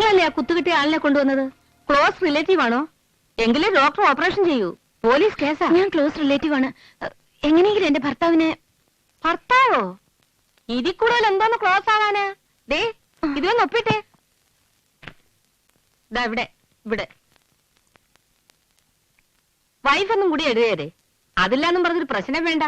നിങ്ങളല്ലേ ആ കുത്തുകിട്ടിയ ആളിനെ കൊണ്ടുവന്നത്? ക്ലോസ് റിലേറ്റീവ് ആണോ? എങ്കിലേ ഡോക്ടർ ഓപ്പറേഷൻ ചെയ്യൂ. പോലീസ് കേസാ. ഞാൻ ക്ലോസ് റിലേറ്റീവ് ആണ്. എങ്ങനെയെങ്കിലും എന്റെ ഭർത്താവിനെ. ഭർത്താവോ? ഇതിൽ കൂടുതൽ എന്തോന്ന് ക്ലോസ് ആവാനാ? ദേ ഇതൊന്ന് ഒപ്പിട്ടെ. ഇവിടെ ഇവിടെ വൈഫൊന്നും കൂടി എഴുതിയതേ. അതില്ലാന്നും പറഞ്ഞൊരു പ്രശ്നം വേണ്ട.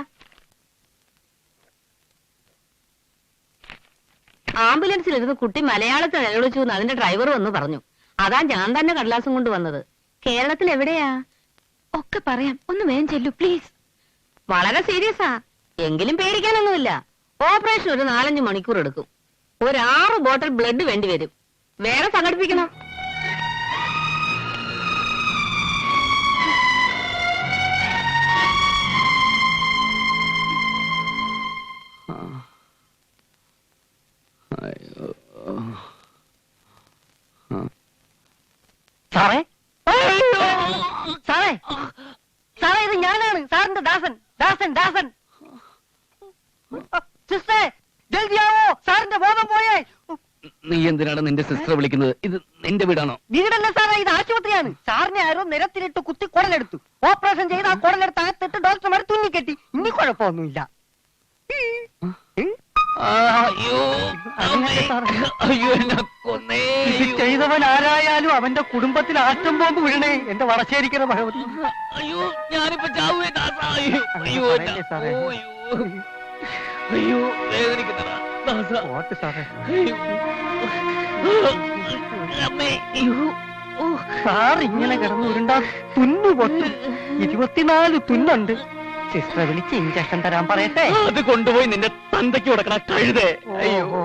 ആംബുലൻസിൽ ഇരുന്ന് കുട്ടി മലയാളത്തിൽ നിലവിളിച്ചു എന്ന് അതിന്റെ ഡ്രൈവർ വന്ന് പറഞ്ഞു. അതാ ഞാൻ തന്നെ കടലാസം കൊണ്ട് വന്നത്. കേരളത്തിൽ എവിടെയാ? ഒക്കെ പറയാം, ഒന്ന് വേഗം ചെല്ലു പ്ലീസ്. വളരെ സീരിയസാ. എങ്കിലും പേടിക്കാനൊന്നുമില്ല. ഓപ്പറേഷൻ ഒരു 4-5 മണിക്കൂർ എടുക്കും. ഒരു 6 ബോട്ടിൽ ബ്ലഡ് വേണ്ടി വരും. വേറെ സംഘടിപ്പിക്കണം. സാറേ സാറേ സാറേ, ഇത് ഞാനാണ്, സാറിന്റെ ദാസൻ ദാസൻ ദാസൻ. സിസ്റ്ററെ ജൽദിയാവോ, സാറിന്റെ ബോധം പോയേ. നീ എന്തിനാണ് നിന്റെ സിസ്റ്റർ വിളിക്കുന്നത്? ഇത് നിന്റെ വീടാണോ? വീടല്ല സാറേ, ഇത് ആശുപത്രിയാണ്. സാറിനെ ആരോ നിരത്തിലിട്ട് കുത്തി കുടലെടുത്തു. ഓപ്പറേഷൻ ചെയ്ത് ആ കുടലെടുത്ത് അകത്തിട്ട് ഡോക്ടർമാർ തുന്നിക്കെട്ടി. ഇനി കുഴപ്പമൊന്നുമില്ല. ചെയ്തവൻ ആരായാലും അവന്റെ കുടുംബത്തിൽ ആറ്റം ബോംബ് വീഴണേ. എന്റെ വടശ്ശേരിക്കര ഭഗവതി. അയ്യോ, ഞാനിപ്പോ ചാവുവേ ദാസ. അയ്യോ സാറേ, അയ്യോ, വേദനിക്കുന്നതാ ദാസ. ഓട്ട് സാറേ, സാർ ഇങ്ങനെ കിടന്നു ഉരുണ്ടാ തുന്നു പൊട്ടും. 24 തുന്നുണ്ട്. സിസ്റ്ററെ വിളിച്ച് ഇഞ്ചക്ഷൻ തരാൻ പറയട്ടെ. അത് കൊണ്ടുപോയി നിന്റെ തന്തയ്ക്ക് കൊടുക്കണ കഴുതേ. അയ്യോ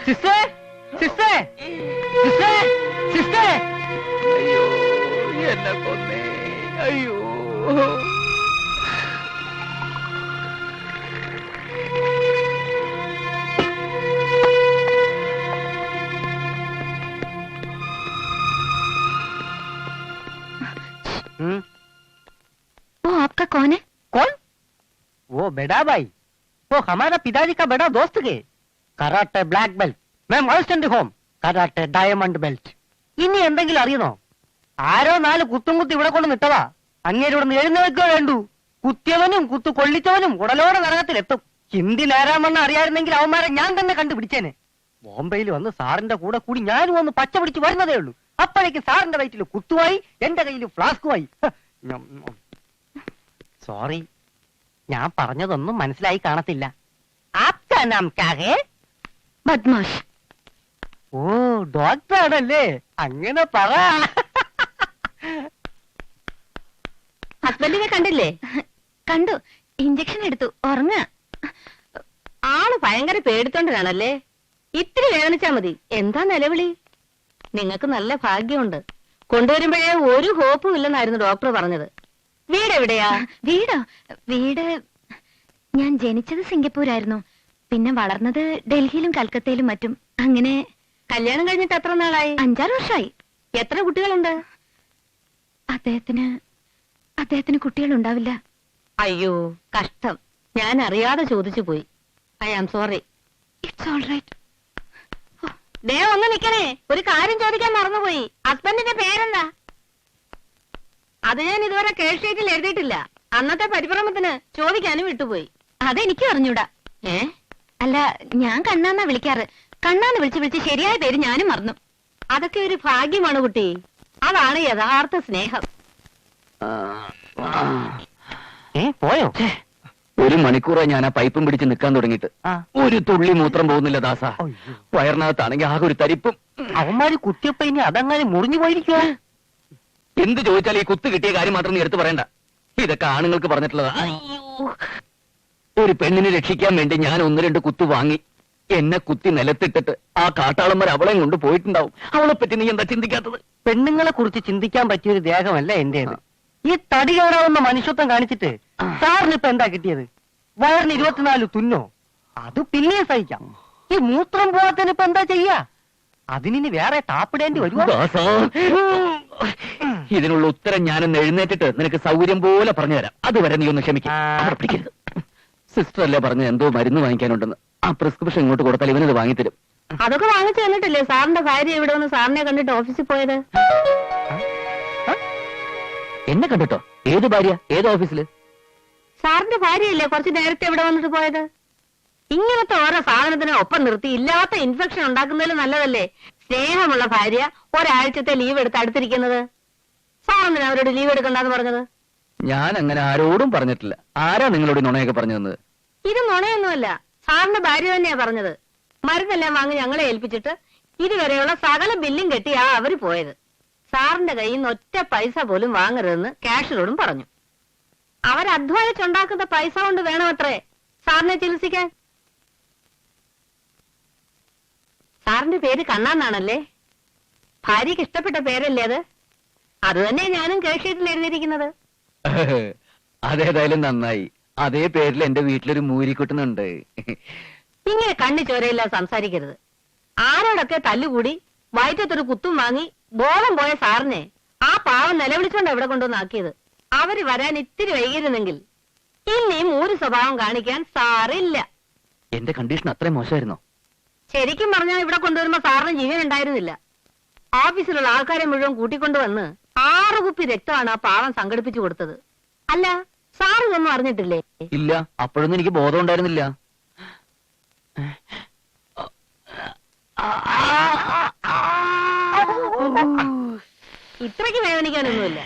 സിസ്റ്ററെ സിസ്റ്ററെ സിസ്റ്ററെ സിസ്റ്ററെ. അയ്യോ, എന്നെ കൊന്നേ. അയ്യോ वो आपका कौन है? कौन? वो बेटा भाई, वो हमारा पिताजी का बड़ा दोस्त के. कराटे ब्लैक बेल्ट, मैं master home karate diamond belt. ഇനി എന്തെങ്കിലും അറിയണോ? ആരോ 4 കുത്തും കുത്തി ഇവിടെ കൊണ്ട് നിട്ടതാ. അങ്ങേര് ഇവിടെ എഴുന്നേൽക്കുക വേണ്ടു. കുത്തിയവനും കുത്തു കൊള്ളിച്ചവനും ഉടലോടെ നരകത്തിലെത്തും. ഹിന്ദി നേരാമെന്ന് അറിയായിരുന്നെങ്കിൽ അവന്മാരെ ഞാൻ തന്നെ കണ്ടുപിടിച്ചേനെ. ബോംബെയിൽ വന്ന് സാറിന്റെ കൂടെ കൂടി ഞാനും ഒന്ന് പച്ച പിടിച്ച് വരുന്നതേ ഉള്ളൂ. അപ്പോഴേക്ക് സാറിന്റെ വയറ്റിൽ കുത്തുവായി, എന്റെ കയ്യിൽ ഫ്ലാസ്കുമായി. സോറി, ഞാൻ പറഞ്ഞതൊന്നും മനസ്സിലായി കാണത്തില്ല. ആപ്കാ നാം ക്യാ ഹേ? ബദ്മാഷ്. ഓ, ഡോക്ടറാണല്ലേ, അങ്ങനെ പറ. ഹസ്ബൻഡിനെ കണ്ടില്ലേ? കണ്ടു, ഇഞ്ചക്ഷൻ എടുത്തു, ഉറങ്ങ. ആള് ഭയങ്കര പേടിത്തൊണ്ടനാണല്ലേ. ഇത്തിരി വേദനിച്ചാ മതി. എന്താ നിലവിളി? നിങ്ങൾക്ക് നല്ല ഭാഗ്യമുണ്ട്. കൊണ്ടുവരുമ്പോഴേ ഒരു ഹോപ്പും ഇല്ലെന്നായിരുന്നു ഡോക്ടർ പറഞ്ഞത്. വീട് എവിടെയാ? വീടോ? വീട് ഞാൻ ജനിച്ചത് സിംഗപ്പൂരായിരുന്നു. പിന്നെ വളർന്നത് ഡൽഹിയിലും കൽക്കത്തയിലും മറ്റും. അങ്ങനെ. കല്യാണം കഴിഞ്ഞിട്ട് എത്ര നാളായി? 5-6 വർഷമായി. എത്ര കുട്ടികളുണ്ട്? അദ്ദേഹത്തിന് കുട്ടികളുണ്ടാവില്ല. അയ്യോ, കഷ്ടം. ഞാൻ അറിയാതെ ചോദിച്ചു പോയി. I am sorry. It's all right. ദേ ഒന്ന് നിക്കണേ, ഒരു കാര്യം ചോദിക്കാൻ മറന്നുപോയി. ഹസ്ബൻഡിന്റെ പേരെന്താ? അത് ഞാൻ ഇതുവരെ കേസ് ഷീറ്റിൽ എഴുതിയിട്ടില്ല. അന്നത്തെ പരിഭ്രമത്തിന് ചോദിക്കാനും വിട്ടുപോയി. അതെനിക്ക് അറിഞ്ഞൂടാ. അല്ല, ഞാൻ കണ്ണാന്നാ വിളിക്കാറ്. കണ്ണാന്ന് വിളിച്ച് വിളിച്ച് ശരിയായ പേര് ഞാനും മറന്നു. അതൊക്കെ ഒരു ഭാഗ്യമാണ് കുട്ടി. അതാണ് യഥാർത്ഥ സ്നേഹം. പോയോ? 1 മണിക്കൂറായി ഞാൻ ആ പൈപ്പും പിടിച്ച് നിൽക്കാൻ തുടങ്ങിയിട്ട്. ഒരു തുള്ളി മൂത്രം പോകുന്നില്ല ദാസ. വയറിനകത്താണെങ്കിൽ ആകെ ഒരു തരിപ്പും. അവന്മാര് കുത്തിയപ്പോ ഇനി അതങ്ങനെ മുറിഞ്ഞു പോയിരിക്കുവോ? എന്ത് ചോദിച്ചാൽ ഈ കുത്ത് കിട്ടിയ കാര്യം മാത്രം നീ എടുത്തു പറയണ്ട. ഇതൊക്കെ ആണുങ്ങൾക്ക് പറഞ്ഞിട്ടുള്ളതാ. ഒരു പെണ്ണിനെ രക്ഷിക്കാൻ വേണ്ടി ഞാൻ 1-2 കുത്തു വാങ്ങി. എന്നെ കുത്തി നിലത്തിട്ടിട്ട് ആ കാട്ടാളന്മാർ അവളെയും കൊണ്ട് പോയിട്ടുണ്ടാവും. അവളെ പറ്റി നീ എന്താ ചിന്തിക്കാത്തത്? പെണ്ണുങ്ങളെ കുറിച്ച് ചിന്തിക്കാൻ പറ്റിയൊരു ദേഹമല്ല എന്റേത്. ഈ തടി കയറാവുന്ന മനുഷ്യത്വം കാണിച്ചിട്ട് സാറിന് ഇപ്പൊ എന്താ കിട്ടിയത്? വയറിന് 24 തുന്നോ? അത് പിന്നെ സഹിക്കാം. ഈ മൂത്രം പോവാത്തതിന് ഇപ്പൊ എന്താ ചെയ്യാ? അതിനി വേറെ ടാപ്പിടേണ്ടി വരുമോ? ഇതിനുള്ള ഉത്തരം ഞാനൊന്ന് എഴുന്നേറ്റിട്ട് നിനക്ക് സൗകര്യം പോലെ പറഞ്ഞു തരാം. അതുവരെ നീ ഒന്ന് ക്ഷമിക്കരുത്. സിസ്റ്റർ അല്ലേ പറഞ്ഞത് എന്തോ മരുന്ന് വാങ്ങിക്കാനുണ്ടെന്ന്. ആ പ്രിസ്ക്രിപ്ഷൻ ഇങ്ങോട്ട് കൊടുത്താൽ ഇവനത് വാങ്ങിത്തരും. അതൊക്കെ വാങ്ങിച്ചു തന്നിട്ടില്ലേ സാറിന്റെ ഭാര്യ ഇവിടെ വന്ന് സാറിനെ കണ്ടിട്ട് ഓഫീസിൽ പോയത്? എന്നെ കണ്ടിട്ടോ? ഏത് ഭാര്യ? ഏത് ഓഫീസില്? സാറിന്റെ ഭാര്യയല്ലേ കുറച്ച് നേരത്തെ ഇവിടെ വന്നിട്ട് പോയത്? ഇങ്ങനത്തെ ഓരോ സാധനത്തിനെ ഒപ്പം നിർത്തി ഇല്ലാത്ത ഇൻഫെക്ഷൻ ഉണ്ടാക്കുന്നതിൽ നല്ലതല്ലേ സ്നേഹമുള്ള ഭാര്യ ഒരാഴ്ചത്തെ ലീവ് എടുത്ത് അടുത്തിരിക്കുന്നത്? സാറെന്തിനാ അവരോട് ലീവ് എടുക്കണ്ടെന്ന് പറഞ്ഞത്? ഞാൻ അങ്ങനെ ആരോടും പറഞ്ഞിട്ടില്ല. ആരാ നിങ്ങളോട് നുണയൊക്കെ പറഞ്ഞു തന്നത്? ഇത് നുണയൊന്നുമല്ല, സാറിന്റെ ഭാര്യ തന്നെയാ പറഞ്ഞത്. മരുന്നെല്ലാം വാങ്ങി ഞങ്ങളെ ഏൽപ്പിച്ചിട്ട് ഇതുവരെയുള്ള സകല ബില്ലും കെട്ടിയാ അവര് പോയത്. സാറിന്റെ കയ്യിൽ നിന്ന് ഒറ്റ പൈസ പോലും വാങ്ങരുതെന്ന് കാഷ്യറോടും പറഞ്ഞു. അവരധ്വാനിച്ചുണ്ടാക്കുന്ന പൈസ കൊണ്ട് വേണമത്രേ സാറിനെ ചികിത്സിക്കാൻ. സാറിന്റെ പേര് കണ്ണാന്നാണല്ലേ? ഭാര്യക്ക് ഇഷ്ടപ്പെട്ട പേരല്ലേ അത്? അത് തന്നെ ഞാനും കേഷീറ്റിൽ എഴുതിയിരിക്കുന്നത്. അതേതായാലും നന്നായി. അതേ പേരിൽ എന്റെ വീട്ടിലൊരു മൂരിക്കുട്ടുന്നുണ്ട്. ഇങ്ങനെ കണ്ണി ചോരയില്ല സംസാരിക്കരുത്. ആരോടൊക്കെ തല്ലുകൂടി വയറ്റത്തൊരു കുത്തും വാങ്ങി ബോധം പോയ സാറിനെ ആ പാവം നിലവിളിച്ചോണ്ട് എവിടെ കൊണ്ടുവന്നാക്കിയത്. അവര് വരാൻ ഇത്തിരി വൈകിരുന്നെങ്കിൽ ഇനിയും ഒരു സ്വഭാവം കാണിക്കാൻ സാറില്ല. എന്റെ കണ്ടീഷൻ അത്രയും മോശമായിരുന്നോ? ശരിക്കും പറഞ്ഞാൽ ഇവിടെ കൊണ്ടുവരുമ്പോ സാറിന് ജീവൻ ഉണ്ടായിരുന്നില്ല. ഓഫീസിലുള്ള ആൾക്കാരെ മുഴുവൻ കൂട്ടിക്കൊണ്ടുവന്ന് 6 കുപ്പി രക്തമാണ് ആ പാവം സംഘടിപ്പിച്ചു കൊടുത്തത്. അല്ല, സാർ ഇതൊന്നും അറിഞ്ഞിട്ടില്ലേ? ഇല്ല, അപ്പോഴൊന്നും എനിക്ക് ബോധം ഉണ്ടായിരുന്നില്ല. ഇത്രയ്ക്ക് വേദനിക്കാനൊന്നുമില്ല.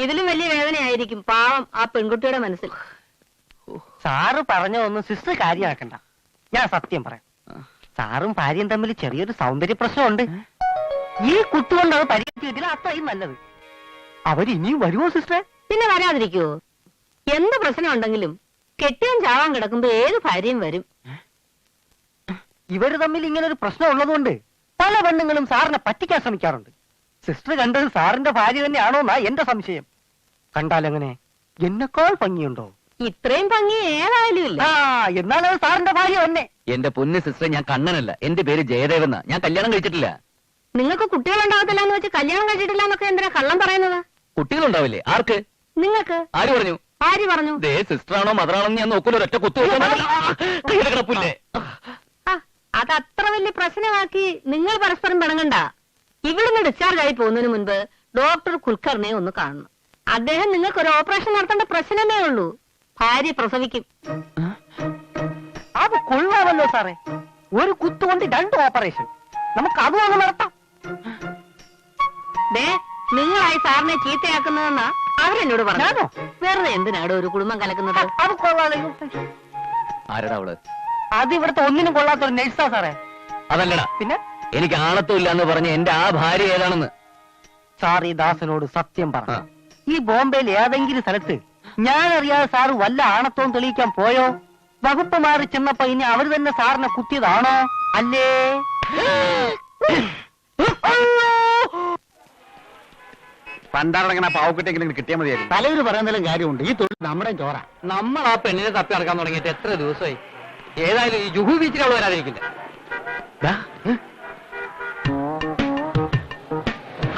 ഇതിലും വലിയ വേദനയായിരിക്കും പാവം ആ പെൺകുട്ടിയുടെ മനസ്സിൽ. സാറ് പറഞ്ഞതൊന്നും സിസ്റ്റർ കാര്യമാക്കണ്ട. ഞാൻ സത്യം പറയാം. സാറും ഭാര്യയും തമ്മിൽ ചെറിയൊരു സൗന്ദര്യ പ്രശ്നമുണ്ട്. ഈ കുത്തുകൊണ്ട് അത് പരിഹരിച്ചില്ല, അത്രയും നല്ലത്. അവരിനിയും വരുമോ സിസ്റ്ററെ? പിന്നെ വരാതിരിക്കുവോ? എന്ത് പ്രശ്നം ഉണ്ടെങ്കിലും കെട്ടിയും ചാവാൻ കിടക്കുമ്പോ ഏത് ഭാര്യയും വരും. ഇവര് തമ്മിൽ ഇങ്ങനെ ഒരു പ്രശ്നം ഉള്ളതുകൊണ്ട് പല പെണ്ണുങ്ങളും സാറിനെ പറ്റിക്കാൻ ശ്രമിക്കാറുണ്ട്. സിസ്റ്റർ കണ്ടത് സാറിന്റെ ഭാര്യ തന്നെയാണോന്നാ എന്റെ സംശയം. കണ്ടാലെങ്ങനെ? എന്നെക്കാൾ ഭംഗിയുണ്ടോ? ഇത്രയും ഭംഗി ഏതായാലും ഇല്ല. ആ, എന്നാലത് സാറിന്റെ ഭാര്യ തന്നെ. എന്റെ പൊന്ന് സിസ്റ്റർ, ഞാൻ കണ്ണനല്ല. എന്റെ പേര് ജയദേവെന്ന. ഞാൻ കല്യാണം കഴിച്ചിട്ടില്ല. നിങ്ങൾക്ക് കുട്ടികളുണ്ടാകത്തില്ല എന്ന് വെച്ച് കല്യാണം കഴിച്ചിട്ടില്ല എന്നൊക്കെ എന്തിനാ കള്ളം പറയുന്നത്? കുട്ടികളുണ്ടാവില്ലേ? ആർക്ക്? നിങ്ങൾക്ക്. ആര് പറഞ്ഞു? ആര് പറഞ്ഞു? ദേ സിസ്റ്ററാണോ മദറാണോ ഞാൻ നോക്കൂല. ഒരൊറ്റ കുത്തു കയ്യിലെ കിടപ്പില്ലേ? അത് അത്ര വലിയ പ്രശ്നമാക്കി നിങ്ങൾ പരസ്പരം പിണങ്ങണ്ട. ഇവിടുന്ന് ഡിസ്ചാർജ് ആയി പോകുന്നതിന് മുൻപ് ഡോക്ടർ കുൽക്കർണിയെ ഒന്ന് കാണണം. അദ്ദേഹം നിങ്ങൾക്ക് ഒരു ഓപ്പറേഷൻ നടത്തേണ്ട പ്രശ്നമേ ഉള്ളൂ. ഭാര്യ പ്രസവിക്കും. അത് കൊള്ളാമല്ലോ സാറേ. ഒരു കുത്തുകൊണ്ട് 2 ഓപ്പറേഷൻ. നമുക്ക് അതും നടത്താം. ദേ, നിങ്ങളായി സാറിനെ ചീത്തയാക്കുന്നതെന്നാ അവരെന്നോട് പറഞ്ഞു. ഞാനോ? വെറുതെ എന്തിനാടോ ഒരു കുടുംബം കലക്കുന്നത്? അത് കൊള്ളാതെ. ആരടാ അവള്? അത് ഇവിടുത്തെ ഒന്നിനും കൊള്ളാത്തൊരു നഴ്സാ സാറേ. അതല്ലടാ. പിന്നെ എനിക്ക് ആണത്തുമില്ല എന്ന് പറഞ്ഞ എന്റെ ആ ഭാര്യ ഏതാണെന്ന്. സാർ ഈ ദാസനോട് സത്യം പറ. ഈ ബോംബെയിൽ ഏതെങ്കിലും സ്ഥലത്ത് ഞാൻ അറിയാതെ സാറ് വല്ല ആണത്വം തെളിയിക്കാൻ പോയോ? വകുപ്പ് മാറി ചെന്നപ്പോ ഇനി അവര് തന്നെ സാറിനെ കുത്തിയതാണോ? അല്ലേ? പണ്ടാറടങ്ങണ പാവക്കുട്ടെങ്കിലും കിട്ടിയാൽ മതിയായിരുന്നു. തലവര് പറയുന്നതിലും കാര്യമുണ്ട്. ഈ തൊഴിൽ നമ്മുടെ ചോറ. നമ്മൾ ആ പെണ്ണിനെ തപ്പി നടക്കാൻ തുടങ്ങിയിട്ട് എത്ര ദിവസമായി? ഏതായാലും ഈ ജുഹു ബീച്ചിൽ അവൾ വരാതിരിക്കില്ല.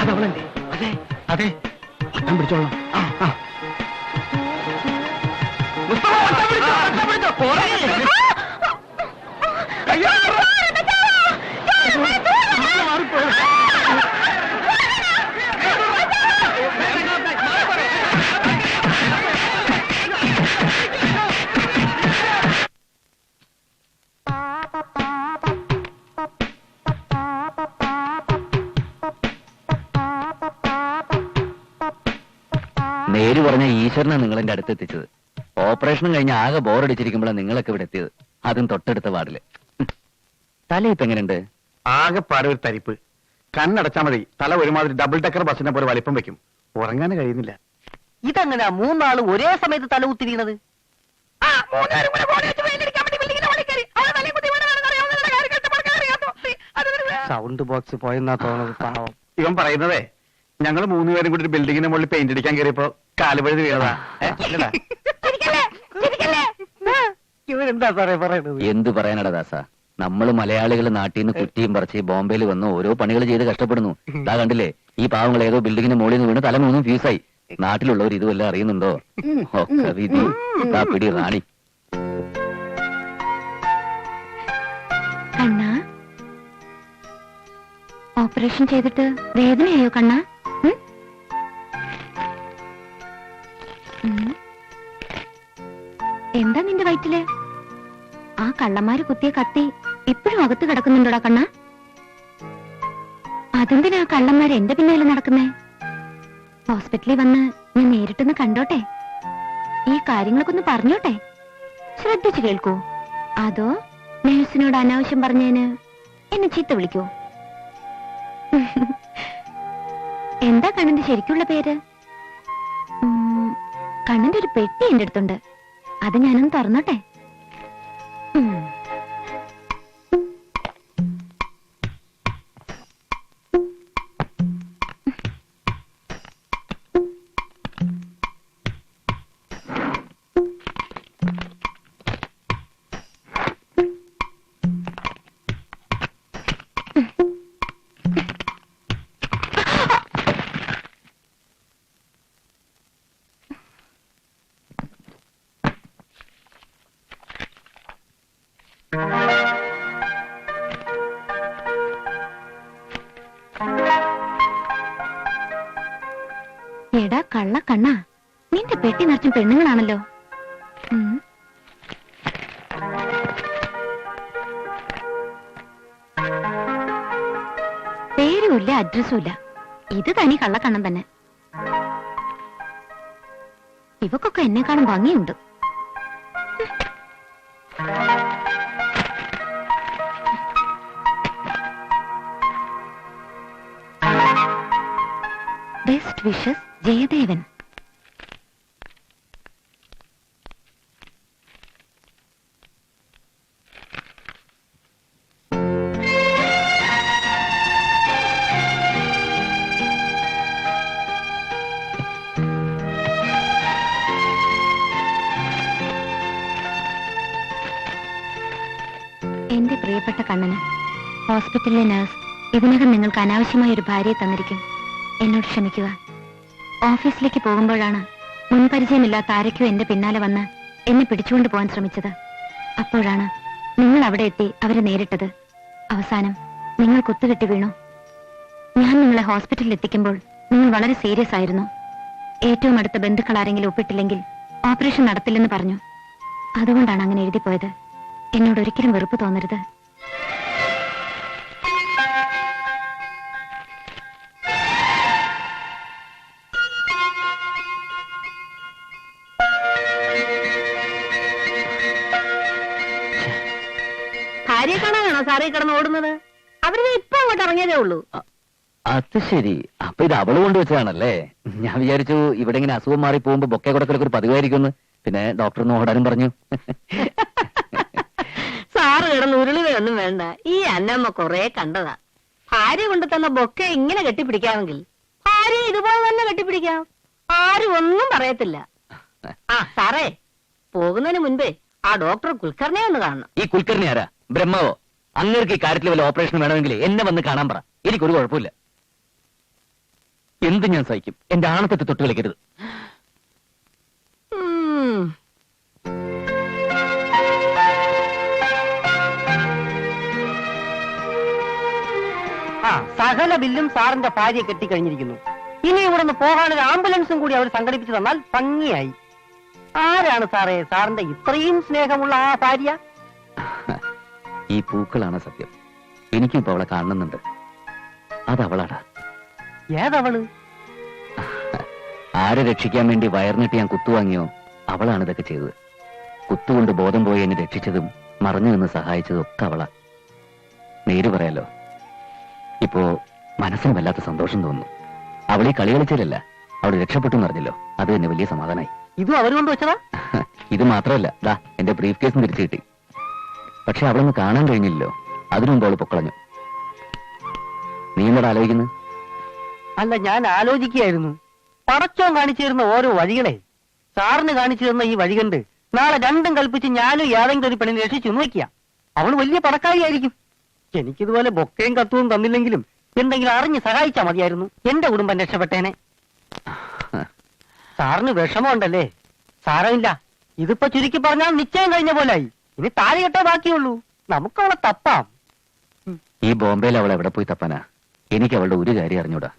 അതവളല്ലേ? അതെ അതെ. പട്ടം പിടിച്ചോളാം. നേര് പറഞ്ഞ ഈശ്വരനെ നിങ്ങൾ എന്റെ അടുത്ത് എത്തിച്ചത്. ഓപ്പറേഷനും കഴിഞ്ഞ് ആകെ ബോറടിച്ചിരിക്കുമ്പോഴാണ് നിങ്ങളൊക്കെ ഇവിടെ എത്തിയത്. അതും തൊട്ടടുത്ത വാർഡില്. തലയിപ്പ് എങ്ങനെയുണ്ട്? ആകെ പാടെ ഒരു തരിപ്പ്. കണ്ണടച്ചാ മതി, തല ഒരുമാതിരി ഡബിൾ ഡെക്കർ ബസ്സിനെ പോലെ വലിപ്പം വെക്കും. ഉറങ്ങാൻ കഴിയുന്നില്ല. ഇതെങ്ങനെയാ 3 ആള് ഒരേ സമയത്ത് തലകുത്തിരിക്കുന്നത്? സൗണ്ട് ബോക്സ് പോയെന്നാ തോന്നുന്നത്. പാവം. ഇവൻ പറയുന്നതേ, ഞങ്ങൾ 3 പേരും കൂടി ഒരു ബിൽഡിങ്ങിന്റെ മുകളിൽ പെയിന്റ് അടിക്കാൻ കയറിയപ്പോ കാലുപഴുതി വീണതാ. ഇല്ലടാ. ഇവരെന്താ സാറേ പറയണത്? എന്ത് പറയാനടാ ദാസ? നമ്മൾ മലയാളികൾ നാട്ടിൽ നിന്ന് കുറ്റിയും പറിച്ച് ബോംബെയിൽ വന്ന് ഓരോ പണികൾ ചെയ്ത് കഷ്ടപ്പെടുന്നു. ഇതാ കണ്ടില്ലേ, ഈ പാവങ്ങൾ ഏതോ ബിൽഡിങ്ങിന് മുകളിൽ നിന്ന് വീണ് തല 3 ഫ്യൂസായി. നാട്ടിലുള്ളവർ ഇതുവല്ല അറിയുന്നുണ്ടോ? ഒക്കെ വിധി. ആ പിടി റാണി. കണ്ണാ, ഓപ്പറേഷൻ ചെയ്തിട്ട് വേദനയായോ കണ്ണ? എന്താ നിന്റെ വയറ്റില്? ആ കള്ളന്മാര് കുത്തിയ കത്തി ഇപ്പോഴും അകത്ത് കിടക്കുന്നുണ്ടോടാ കണ്ണ? അതെന്തിനാ കള്ളന്മാര് എന്റെ പിന്നാലെ നടക്കുന്നേ? ഹോസ്പിറ്റലിൽ വന്ന് ഞാൻ നേരിട്ടൊന്ന് കണ്ടോട്ടെ, ഈ കാര്യങ്ങളൊക്കെ ഒന്ന് പറഞ്ഞോട്ടെ. ശ്രദ്ധിച്ചു കേൾക്കൂ. അതോ നേഴ്സിനോട് അനാവശ്യം പറഞ്ഞതിന് എന്നെ ചീത്ത വിളിക്കോ? എന്താ കണ്ണന്റെ ശരിക്കുള്ള പേര്? കണ്ണന്റെ ഒരു പെട്ടി എന്റെ അടുത്തുണ്ട്, അത് ഞാനൊന്ന് തുറന്നോട്ടെ. എടാ കള്ള കണ്ണ, നിന്റെ പെട്ടി നിറച്ചും പെണ്ണുങ്ങളാണല്ലോ. പേരുമില്ല അഡ്രസ്സും ഇല്ല. ഇത് തനി കള്ളക്കണ്ണൻ തന്നെ. ഇവക്കൊക്കെ എന്നെക്കാളും ഭംഗിയുണ്ട്. Best wishes, Jayadevan. എന്റെ പ്രിയപ്പെട്ട കണ്ണന്, ഹോസ്പിറ്റലിലെ നഴ്സ് ഇതിനകം നിങ്ങൾക്ക് അനാവശ്യമായ ഒരു ഭാര്യയെ തന്നിരിക്കും. എന്നോട് ക്ഷമിക്കുക. ഓഫീസിലേക്ക് പോകുമ്പോഴാണ് മുൻപരിചയമില്ലാത്ത ആരൊക്കെയോ എന്റെ പിന്നാലെ വന്ന് എന്നെ പിടിച്ചുകൊണ്ട് പോകാൻ ശ്രമിച്ചത്. അപ്പോഴാണ് നിങ്ങൾ അവിടെ എത്തി അവരെ നേരിട്ടത്. അവസാനം നിങ്ങൾ കുത്തുകെട്ടി വീണു. ഞാൻ നിങ്ങളെ ഹോസ്പിറ്റലിൽ എത്തിക്കുമ്പോൾ നിങ്ങൾ വളരെ സീരിയസ് ആയിരുന്നു. ഏറ്റവും അടുത്ത ബന്ധുക്കൾ ആരെങ്കിലും ഒപ്പിട്ടില്ലെങ്കിൽ ഓപ്പറേഷൻ നടത്തില്ലെന്ന് പറഞ്ഞു. അതുകൊണ്ടാണ് അങ്ങനെ എഴുതിപ്പോയത്. എന്നോട് ഒരിക്കലും വെറുപ്പ് തോന്നരുത്. ഭാര്യയെ കാണാനാണോ സാറേ കിടന്ന് ഓടുന്നത്? അവര് ഇപ്പൊ അങ്ങോട്ട് ഇറങ്ങിയതേ ഉള്ളൂ. അത് ശരി, അപ്പൊ ഇത് അവള് കൊണ്ടുവച്ചതാണല്ലേ? ഞാൻ വിചാരിച്ചു ഇവിടെ ഇങ്ങനെ അസുഖം മാറി പോകുമ്പോ ബൊക്കെ കൊടുക്കലൊക്കെ ഒരു പതിവായിരിക്കുന്നു. പിന്നെ ഡോക്ടറിന് ഓടാനും പറഞ്ഞു. സാറ് കിടന്ന് ഉരുളുകയൊന്നും വേണ്ട. ഈ അന്നമ്മ കൊറേ കണ്ടതാ. ഭാര്യ കൊണ്ട് തന്ന ബൊക്കെ ഇങ്ങനെ കെട്ടിപ്പിടിക്കാമെങ്കിൽ ഭാര്യ ഇതുപോലെ തന്നെ കെട്ടിപ്പിടിക്കാം. ആരും ഒന്നും പറയത്തില്ല. ആ സാറേ, പോകുന്നതിന് മുൻപേ ആ ഡോക്ടർ കുൽക്കർണിയെ ഒന്ന് കാണണം. ഈ കുൽക്കർണി ആരാ? ബ്രഹ്മാവോ? അങ്ങേർക്ക് ഈ കാര്യത്തിൽ വല്ല ഓപ്പറേഷൻ വേണമെങ്കിൽ എന്നെ വന്ന് കാണാൻ പറ. എനിക്കൊരു കുഴപ്പമില്ല. എന്ത് ഞാൻ സഹിക്കും. എന്റെ ആണത്തത്തെ തൊട്ട് കളിക്കരുത്. ആ സകല ബില്ലും സാറിന്റെ ഭാര്യയെ കെട്ടിക്കഴിഞ്ഞിരിക്കുന്നു. ഇനി ഇവിടെ നിന്ന് പോകാനൊരു ആംബുലൻസും കൂടി അവർ സംഘടിപ്പിച്ചു തന്നാൽ ഭംഗിയായി. ആരാണ് സാറേ സാറിന്റെ ഇത്രയും സ്നേഹമുള്ള ആ ഭാര്യ? ഈ പൂക്കളാണ് സത്യം. എനിക്കും ഇപ്പൊ അവളെ കാണുന്നുണ്ട്. അതവളാടാ. ഏതവള്? ആരെ രക്ഷിക്കാൻ വേണ്ടി വയറിനിട്ട് ഞാൻ കുത്തുവാങ്ങിയോ അവളാണ് ഇതൊക്കെ ചെയ്തത്. കുത്തുകൊണ്ട് ബോധം പോയി എന്നെ രക്ഷിച്ചതും മറഞ്ഞു നിന്ന് സഹായിച്ചതും ഒക്കെ അവളാ. നേര് പറയാലോ, ഇപ്പോ മനസ്സിന് വല്ലാത്ത സന്തോഷം തോന്നുന്നു. അവളീ കളി കളിച്ചില്ലല്ല, അവള് രക്ഷപ്പെട്ടു എന്നറിഞ്ഞല്ലോ. അത് തന്നെ വലിയ സമാധാനായി. ഇതും അവരുകൊണ്ട് വെച്ചതാ? ഇത് മാത്രമല്ല, ദാ എന്റെ ബ്രീഫ് കേസും തിരിച്ചു കിട്ടി. പക്ഷെ അവളൊന്ന് കാണാൻ കഴിഞ്ഞില്ലല്ലോ. അതിനു മുമ്പ് അവള് പൊക്കളഞ്ഞു. നീ എന്നോട് ആലോചിക്കുന്നു? അല്ല, ഞാൻ ആലോചിക്കുകയായിരുന്നു. പടച്ചോൻ കാണിച്ചു തരുന്ന ഓരോ വഴികളെ സാറിന് കാണിച്ചു തരുന്ന ഈ വഴി കണ്ട് നാളെ രണ്ടും കൽപ്പിച്ച് ഞാനും ഏതെങ്കിലും ഒരു പെണ്ണിനെ രക്ഷിച്ചു നോക്കിയ അവൾ വലിയ പടക്കാരിയായിരിക്കും. എനിക്കിതുപോലെ ബൊക്കയും കത്തുവും തന്നില്ലെങ്കിലും എന്തെങ്കിലും അറിഞ്ഞ് സഹായിച്ചാ മതിയായിരുന്നു. എന്റെ കുടുംബം രക്ഷപ്പെട്ടേനെ. സാറിന് വിഷമമുണ്ടല്ലേ? സാരമില്ല, ഇതിപ്പോ ചുരുക്കി പറഞ്ഞാൽ നിശ്ചയം കഴിഞ്ഞ പോലായി. ഇനി താലി കെട്ടേ ബാക്കിയുള്ളൂ. നമുക്ക് അവളെ തപ്പാം. ഈ ബോംബെയിൽ അവൾ എവിടെ പോയി തപ്പാനാ? എനിക്ക് അവളുടെ ഒരു കാര്യം അറിഞ്ഞൂടാ.